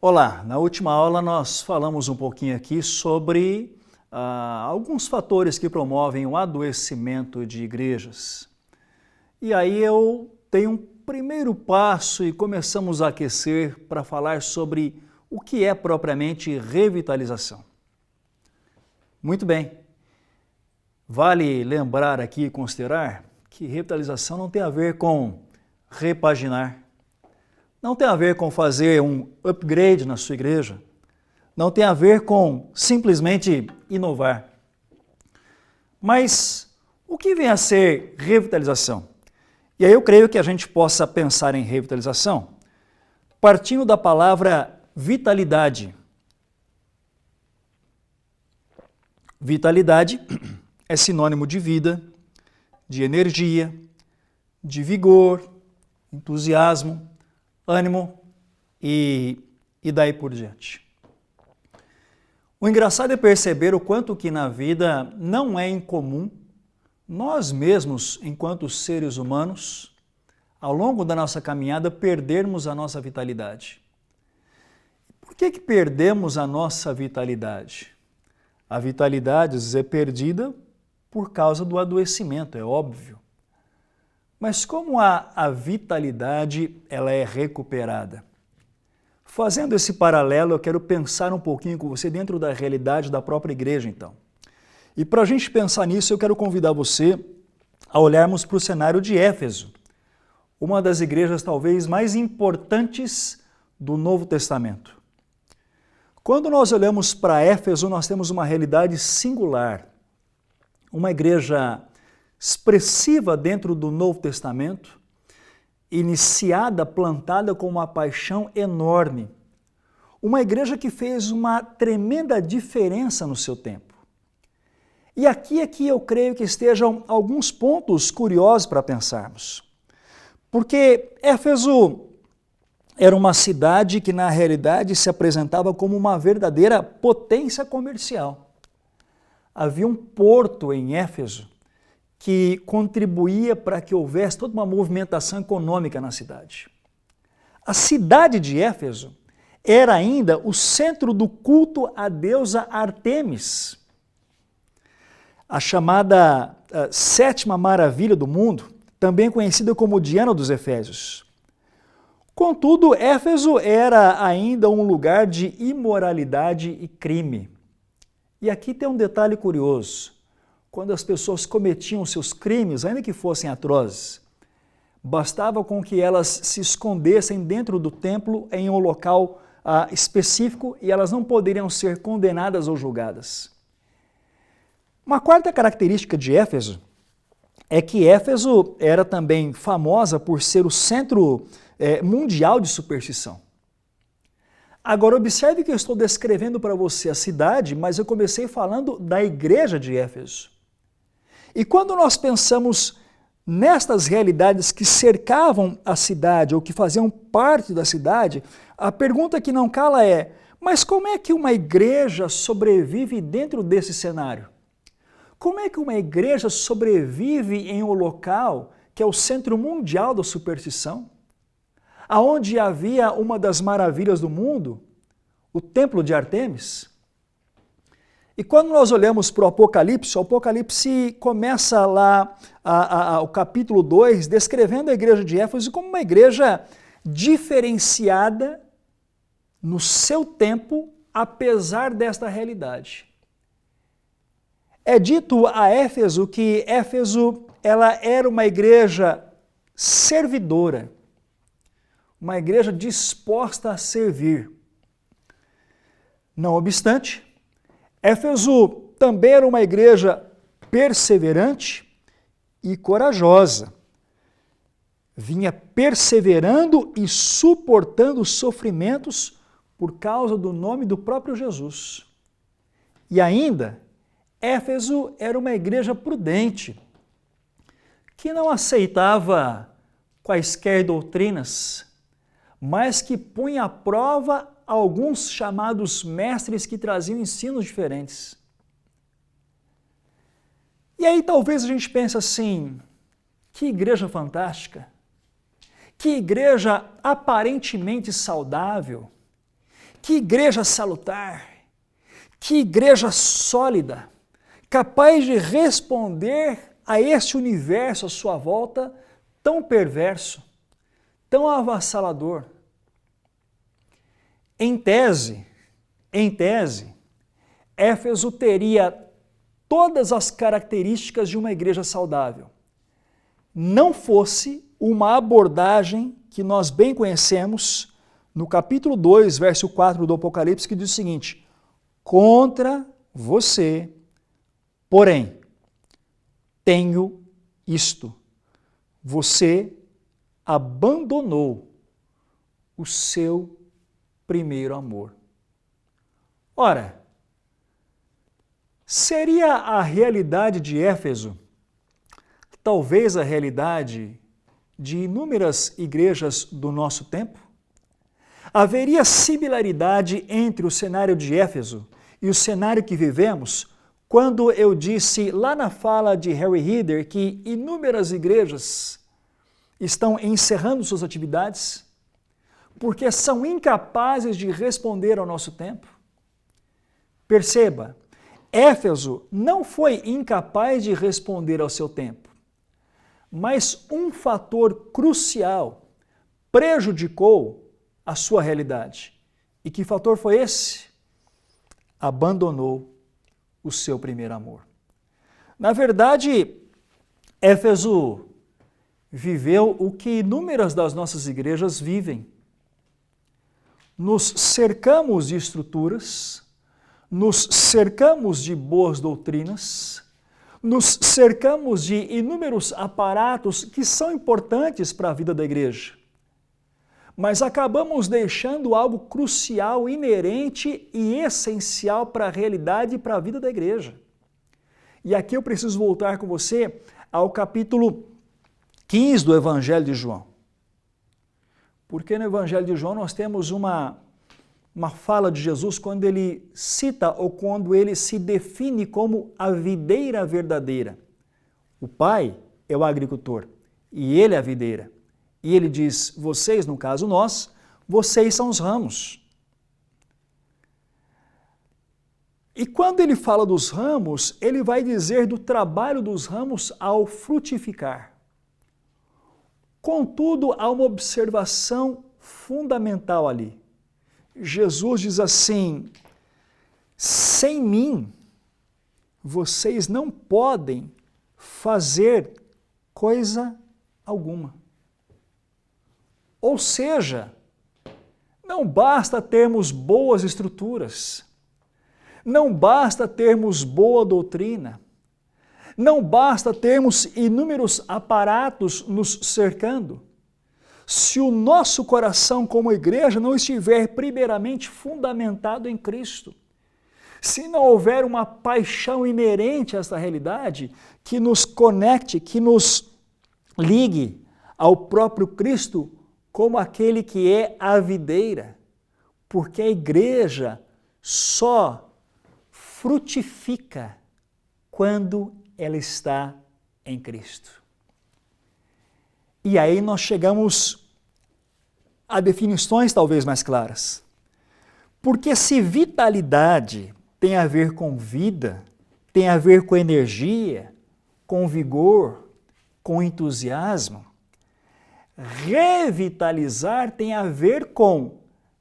Olá, na última aula nós falamos um pouquinho aqui sobre alguns fatores que promovem o adoecimento de igrejas. E aí eu dei um primeiro passo e começamos a aquecer para falar sobre o que é propriamente revitalização. Muito bem, vale lembrar aqui e considerar que revitalização não tem a ver com repaginar, não tem a ver com fazer um upgrade na sua igreja, não tem a ver com simplesmente inovar. Mas o que vem a ser revitalização? E aí eu creio que a gente possa pensar em revitalização partindo da palavra vitalidade. Vitalidade é sinônimo de vida, de energia, de vigor, entusiasmo, ânimo e daí por diante. O engraçado é perceber o quanto que na vida não é incomum nós mesmos, enquanto seres humanos, ao longo da nossa caminhada, perdermos a nossa vitalidade. Por que perdemos a nossa vitalidade? A vitalidade às vezes é perdida por causa do adoecimento, é óbvio. Mas como a vitalidade ela é recuperada? Fazendo esse paralelo, eu quero pensar um pouquinho com você dentro da realidade da própria igreja, então. E para a gente pensar nisso, eu quero convidar você a olharmos para o cenário de Éfeso, uma das igrejas talvez mais importantes do Novo Testamento. Quando nós olhamos para Éfeso, nós temos uma realidade singular, uma igreja expressiva dentro do Novo Testamento, iniciada, plantada com uma paixão enorme. Uma igreja que fez uma tremenda diferença no seu tempo. E aqui é que eu creio que estejam alguns pontos curiosos para pensarmos. Porque Éfeso era uma cidade que na realidade se apresentava como uma verdadeira potência comercial. Havia um porto em Éfeso que contribuía para que houvesse toda uma movimentação econômica na cidade. A cidade de Éfeso era ainda o centro do culto à deusa Ártemis, a chamada sétima maravilha do mundo, também conhecida como Diana dos Efésios. Contudo, Éfeso era ainda um lugar de imoralidade e crime. E aqui tem um detalhe curioso. Quando as pessoas cometiam seus crimes, ainda que fossem atrozes, bastava com que elas se escondessem dentro do templo em um local específico e elas não poderiam ser condenadas ou julgadas. Uma quarta característica de Éfeso é que Éfeso era também famosa por ser o centro mundial de superstição. Agora, observe que eu estou descrevendo para você a cidade, mas eu comecei falando da igreja de Éfeso. E quando nós pensamos nestas realidades que cercavam a cidade ou que faziam parte da cidade, a pergunta que não cala é: mas como é que uma igreja sobrevive dentro desse cenário? Como é que uma igreja sobrevive em um local que é o centro mundial da superstição? Aonde havia uma das maravilhas do mundo, o templo de Ártemis. E quando nós olhamos para o Apocalipse começa lá o capítulo 2, descrevendo a igreja de Éfeso como uma igreja diferenciada no seu tempo, apesar desta realidade. É dito a Éfeso que Éfeso ela era uma igreja servidora, uma igreja disposta a servir. Não obstante, Éfeso também era uma igreja perseverante e corajosa. Vinha perseverando e suportando sofrimentos por causa do nome do próprio Jesus. E ainda, Éfeso era uma igreja prudente, que não aceitava quaisquer doutrinas, mas que punha à prova alguns chamados mestres que traziam ensinos diferentes. E aí talvez a gente pense assim, que igreja fantástica, que igreja aparentemente saudável, Que igreja salutar, que igreja sólida, capaz de responder a este universo à sua volta tão perverso, tão avassalador. Em tese, Éfeso teria todas as características de uma igreja saudável. Não fosse uma abordagem que nós bem conhecemos no capítulo 2, verso 4 do Apocalipse, que diz o seguinte: contra você, porém, tenho isto. Você abandonou o seu primeiro amor. Ora, seria a realidade de Éfeso talvez a realidade de inúmeras igrejas do nosso tempo? Haveria similaridade entre o cenário de Éfeso e o cenário que vivemos quando eu disse lá na fala de Harry Reeder que inúmeras igrejas estão encerrando suas atividades porque são incapazes de responder ao nosso tempo? Perceba, Éfeso não foi incapaz de responder ao seu tempo, mas um fator crucial prejudicou a sua realidade. E que fator foi esse? Abandonou o seu primeiro amor. Na verdade, Éfeso viveu o que inúmeras das nossas igrejas vivem. Nos cercamos de estruturas, nos cercamos de boas doutrinas, nos cercamos de inúmeros aparatos que são importantes para a vida da igreja, mas acabamos deixando algo crucial, inerente e essencial para a realidade e para a vida da igreja. E aqui eu preciso voltar com você ao capítulo 15 do Evangelho de João. Porque no Evangelho de João nós temos uma fala de Jesus quando ele cita ou quando ele se define como a videira verdadeira. O Pai é o agricultor e ele é a videira. E ele diz, vocês, no caso nós, vocês são os ramos. E quando ele fala dos ramos, ele vai dizer do trabalho dos ramos ao frutificar. Contudo, há uma observação fundamental ali. Jesus diz assim, sem mim, vocês não podem fazer coisa alguma. Ou seja, não basta termos boas estruturas, não basta termos boa doutrina, não basta termos inúmeros aparatos nos cercando. Se o nosso coração como igreja não estiver primeiramente fundamentado em Cristo, se não houver uma paixão inerente a esta realidade que nos conecte, que nos ligue ao próprio Cristo como aquele que é a videira, porque a igreja só frutifica quando ela está em Cristo. E aí nós chegamos a definições talvez mais claras. Porque se vitalidade tem a ver com vida, tem a ver com energia, com vigor, com entusiasmo, revitalizar tem a ver com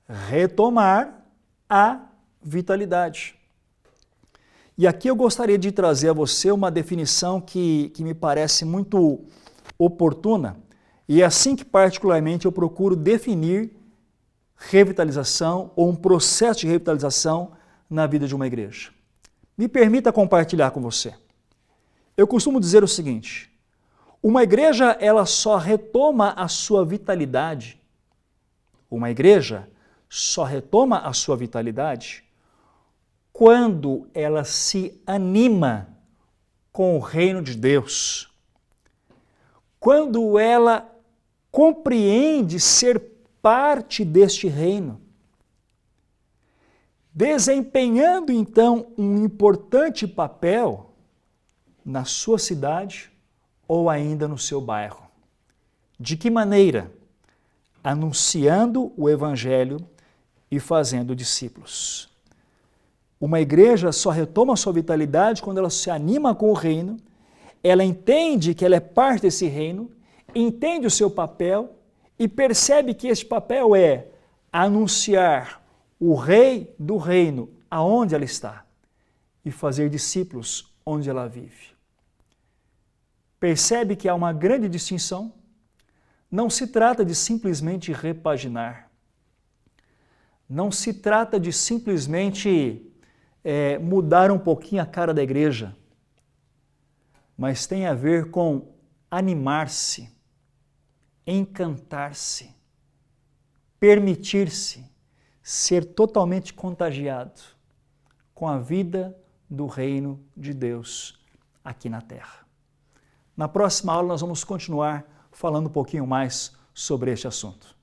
retomar a vitalidade. E aqui eu gostaria de trazer a você uma definição que me parece muito oportuna, e é assim que particularmente eu procuro definir revitalização ou um processo de revitalização na vida de uma igreja. Me permita compartilhar com você. Eu costumo dizer o seguinte: uma igreja ela só retoma a sua vitalidade. Uma igreja só retoma a sua vitalidade quando ela se anima com o reino de Deus. Quando ela compreende ser parte deste reino, desempenhando então um importante papel na sua cidade ou ainda no seu bairro. De que maneira? Anunciando o Evangelho e fazendo discípulos. Uma igreja só retoma sua vitalidade quando ela se anima com o reino, ela entende que ela é parte desse reino, entende o seu papel e percebe que esse papel é anunciar o rei do reino aonde ela está e fazer discípulos onde ela vive. Percebe que há uma grande distinção? Não se trata de simplesmente repaginar. Não se trata de simplesmente mudar um pouquinho a cara da igreja, mas tem a ver com animar-se, encantar-se, permitir-se ser totalmente contagiado com a vida do reino de Deus aqui na terra. Na próxima aula nós vamos continuar falando um pouquinho mais sobre este assunto.